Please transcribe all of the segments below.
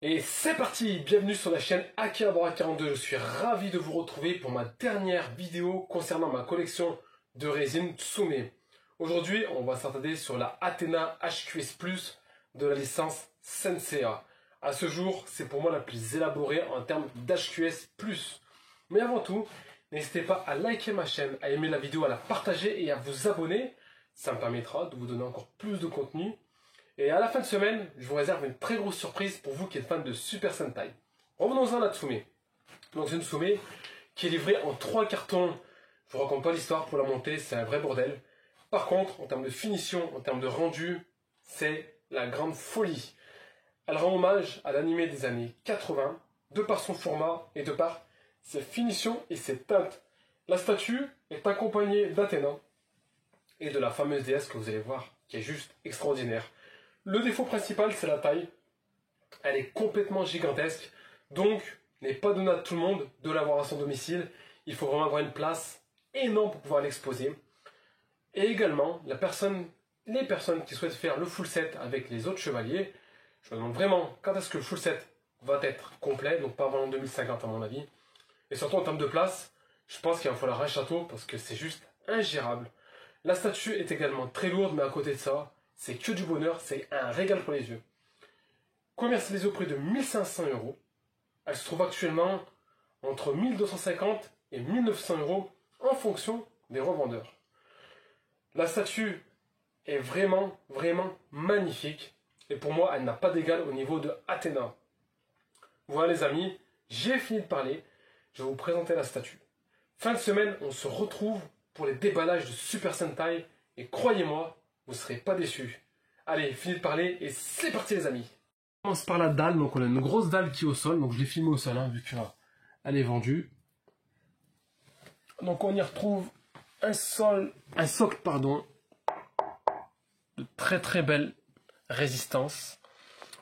Et c'est parti, bienvenue sur la chaîne Akihabara42. Je suis ravi de vous retrouver pour ma dernière vidéo concernant ma collection de résine Tsume. Aujourd'hui, on va s'attarder sur la Athena HQS Plus de la licence Sensea. À ce jour, c'est pour moi la plus élaborée en termes d'HQS Plus. Mais avant tout, n'hésitez pas à liker ma chaîne, à aimer la vidéo, à la partager et à vous abonner. Ça me permettra de vous donner encore plus de contenu. Et à la fin de semaine, je vous réserve une très grosse surprise pour vous qui êtes fans de Super Sentai. Revenons-en à la Tsume. Donc une Tsume qui est livrée en 3 cartons. Je vous raconte pas l'histoire pour la monter, c'est un vrai bordel. Par contre, en termes de finition, en termes de rendu, c'est la grande folie. Elle rend hommage à l'anime des années 80, de par son format et de par ses finitions et ses teintes. La statue est accompagnée d'Athéna et de la fameuse déesse que vous allez voir, qui est juste extraordinaire. Le défaut principal, c'est la taille. Elle est complètement gigantesque, donc n'est pas donné à tout le monde de l'avoir à son domicile. Il faut vraiment avoir une place énorme pour pouvoir l'exposer. Et également, les personnes qui souhaitent faire le full set avec les autres chevaliers, je me demande vraiment quand est-ce que le full set va être complet, donc pas avant 2050 à mon avis. Et surtout en termes de place, je pense qu'il va falloir un château parce que c'est juste ingérable. La statue est également très lourde, mais à côté de ça, c'est que du bonheur, c'est un régal pour les yeux. Commercialisée au prix de 1500 €, elle se trouve actuellement entre 1250 et 1900 € en fonction des revendeurs. La statue est vraiment magnifique et pour moi, elle n'a pas d'égal au niveau de Athéna. Voilà les amis, j'ai fini de parler, je vais vous présenter la statue. Fin de semaine, on se retrouve pour les déballages de Super Sentai et croyez-moi, vous ne serez pas déçus. Allez, fini de parler et c'est parti les amis. On commence par la dalle, donc on a une grosse dalle qui est au sol, donc je l'ai filmée au sol, hein, vu qu'elle est vendue. Donc on y retrouve un socle, de très belle résistance.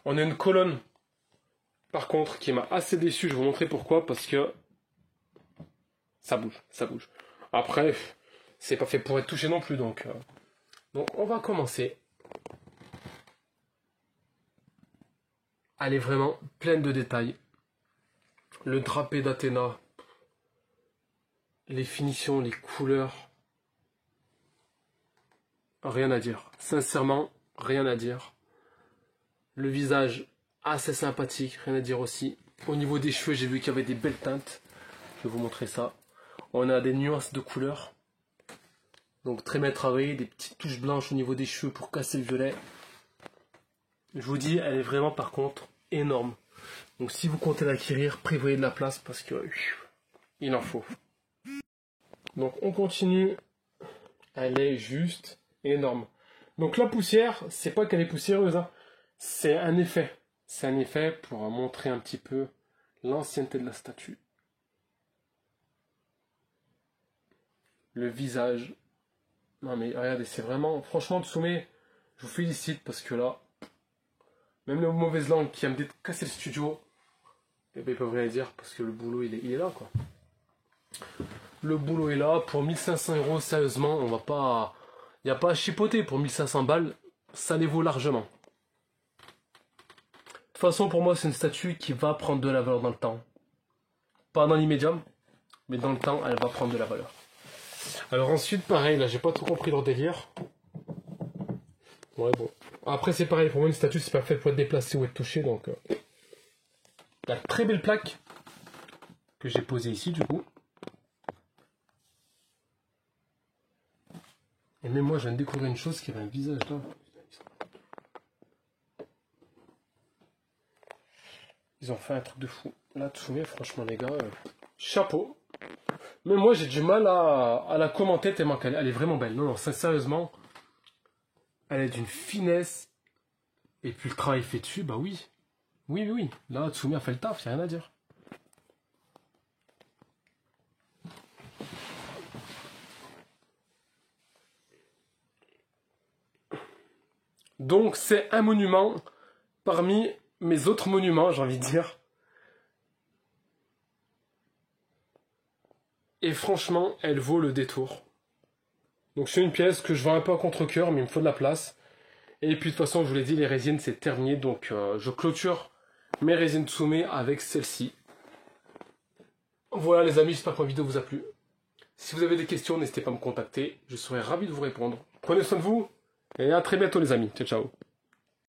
On a une colonne, par contre, qui m'a assez déçu, je vais vous montrer pourquoi, parce que ça bouge. Après, c'est pas fait pour être touché non plus, donc on va commencer. Elle est vraiment pleine de détails. Le drapé d'Athéna, les finitions, les couleurs, rien à dire. Sincèrement, rien à dire. Le visage, assez sympathique, rien à dire aussi. Au niveau des cheveux, j'ai vu qu'il y avait des belles teintes. Je vais vous montrer ça. On a des nuances de couleurs. Donc très bien travaillé, des petites touches blanches au niveau des cheveux pour casser le violet. Je vous dis, elle est vraiment par contre énorme. Donc si vous comptez l'acquérir, prévoyez de la place parce que il en faut. Donc on continue. Elle est juste énorme. Donc la poussière, c'est pas qu'elle est poussiéreuse, hein. C'est un effet. C'est un effet pour montrer un petit peu l'ancienneté de la statue. Le visage. Non mais regardez, c'est vraiment, franchement Tsume, je vous félicite parce que là, même les mauvaises langues qui aiment casser le studio, eh ben, ils peuvent rien dire parce que le boulot il est là quoi. Le boulot est là, pour 1500 €, sérieusement, on va pas. Il n'y a pas à chipoter pour 1500 balles, ça les vaut largement. De toute façon, pour moi, c'est une statue qui va prendre de la valeur dans le temps. Pas dans l'immédiat, mais dans le temps, elle va prendre de la valeur. Alors ensuite, pareil, là, j'ai pas trop compris leur délire. Ouais, bon. Après, c'est pareil, pour moi, une statue, c'est pas fait pour être déplacée ou être touchée, donc... La très belle plaque que j'ai posée ici, du coup. Et même moi, je viens de découvrir une chose qui avait un visage là. Ils ont fait un truc de fou. Là, Tsume, franchement, les gars, chapeau. Mais moi, j'ai du mal à la commenter tellement qu'elle est vraiment belle. Non, sérieusement, elle est d'une finesse. Et puis le travail fait dessus, bah oui. Oui. Là, Tsume a fait le taf, y a rien à dire. Donc, c'est un monument parmi mes autres monuments, j'ai envie de dire. Et franchement, elle vaut le détour. Donc, c'est une pièce que je vends un peu à contre-cœur, mais il me faut de la place. Et puis, de toute façon, je vous l'ai dit, les résines, c'est terminé. Donc, je clôture mes résines Tsume avec celle-ci. Voilà les amis, j'espère que ma vidéo vous a plu. Si vous avez des questions, n'hésitez pas à me contacter. Je serai ravi de vous répondre. Prenez soin de vous et à très bientôt les amis. Ciao, ciao.